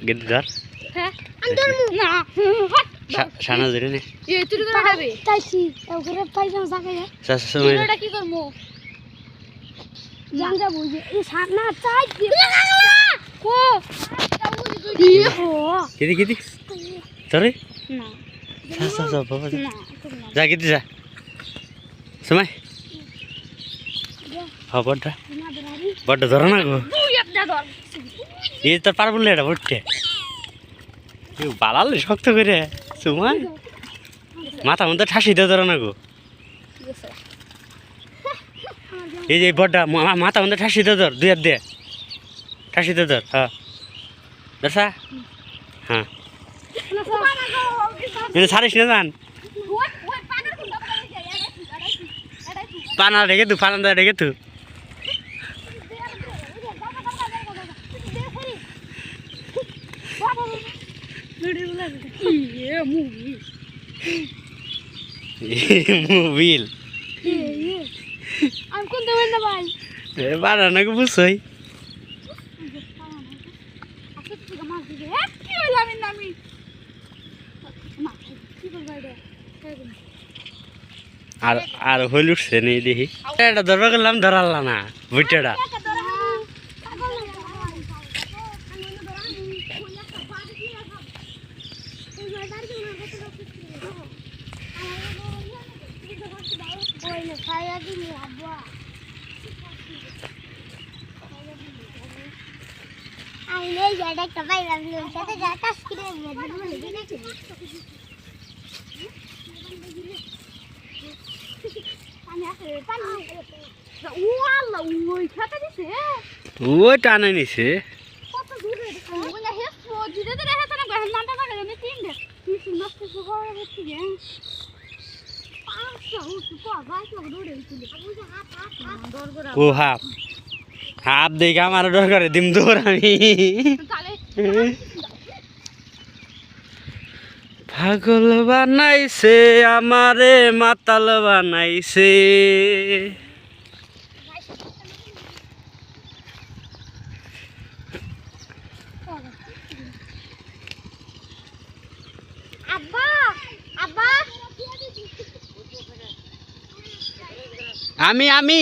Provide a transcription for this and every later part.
গেদি ধর হ্যাঁ আমি ধরমু না সানা ধরে নে এ তুই করে খাবে তাইছি ওরে পয়সা জাগায় তুইটা কি করমু জানজা বুঝি এই সানা চাই কো কি হো গেদি গেদি ধরে না সা বাবা না যা গেদি যা সময় বড়টা বড়টা ধরো না গো এই তো পারবো না এটা বড়টে বালালে শক্ত করে সময় মাথা মধ্যে ঠাসি দিয়ে ধরো না গো এই যে বড়টা মাথা মধ্যে ঠাসি দিয়ে ধর দুই হাত দিয়ে ঠাসি দিয়ে ধর হ্যাঁ দর্শা হ্যাঁ ছাড়িস না জান পানা রেখে তু পানা রেখে তু মোবিল আমি কোন দেবেন না ভাই বানা না বুঝছই আচ্ছা তুই মাছ দিবি কি হইল আমি নামি মা কি করব এটা আর আর হইল উঠছে নেই দেখি এটা ধরবা গেলাম ধরাল্লা না বুইটাটা I know you're like a virus. ওই টানে নিছে ও হাফ হাফ দেখে আমার ডর করে দিম দৌড় আমি পাগল বানাইছে আমারে মাতাল বানাইছে আমি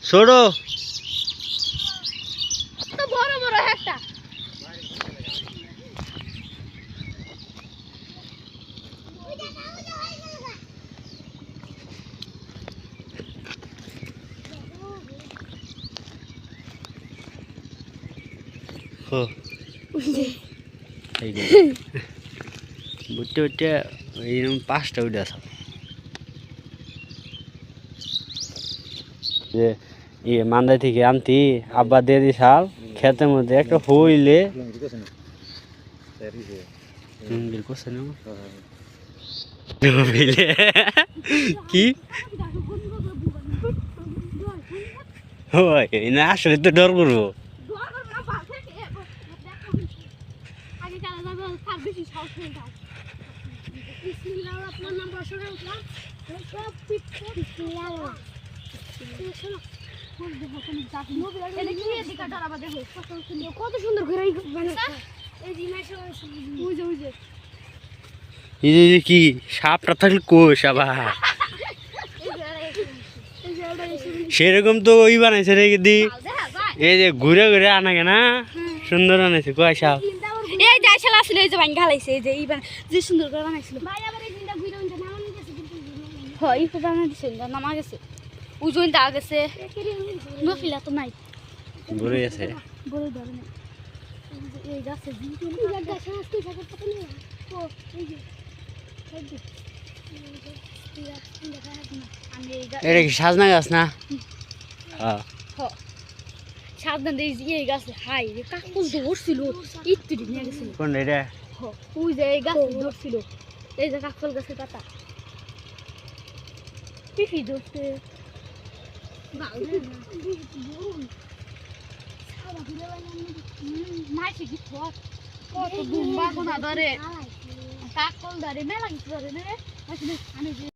ছোড়ো বড় বড় একটা বুটে বুটে এইরকম 5টা উঠে আসা যে ইয়ে মান্দাই থেকে আনতি আব্বা দিয়ে দিছাল ক্ষেতের মধ্যে একটা হইলে কি না আসলে তো ডর করবো কত সুন্দর করে কি সাপটা থাকলে কোষ আবার সেরকম তো ওই বানাইছে রেখে দি এই যে ঘুরে ঘুরে আনাকে না সুন্দর আনাইছে কয় সাপ এই যে আসলে আসলে এই যে ভাঙ গালাইছে এই যে এইবার যে সুন্দর করে বানাইছিল ভাই আবার এই দিনটা ঘুরে উনটা নামা গেছে হয় এই বানা দিছে নামা গেছে উজুন দা গেছে নফিলা তো নাই ঘুরে আছে বড় ধরে না এই গাছে জিনিস এই গাছে আসতে থাকে পতা নেই তো এই যে এটা কি সাজনা গাছ না হ্যাঁ সাবধান এই গাছে হাই কাকুল ধরছিল ইত্তিরি নিয়ে গেছিল কোন এটা ওই যে এই গাছ ধরছিল এই যে কাকুল গাছে পাতা পিপি ধরছে মাইছে কি কত দুম্বা কোনা ধরে কাকুল ধরে মেলা কিছু ধরে না আমি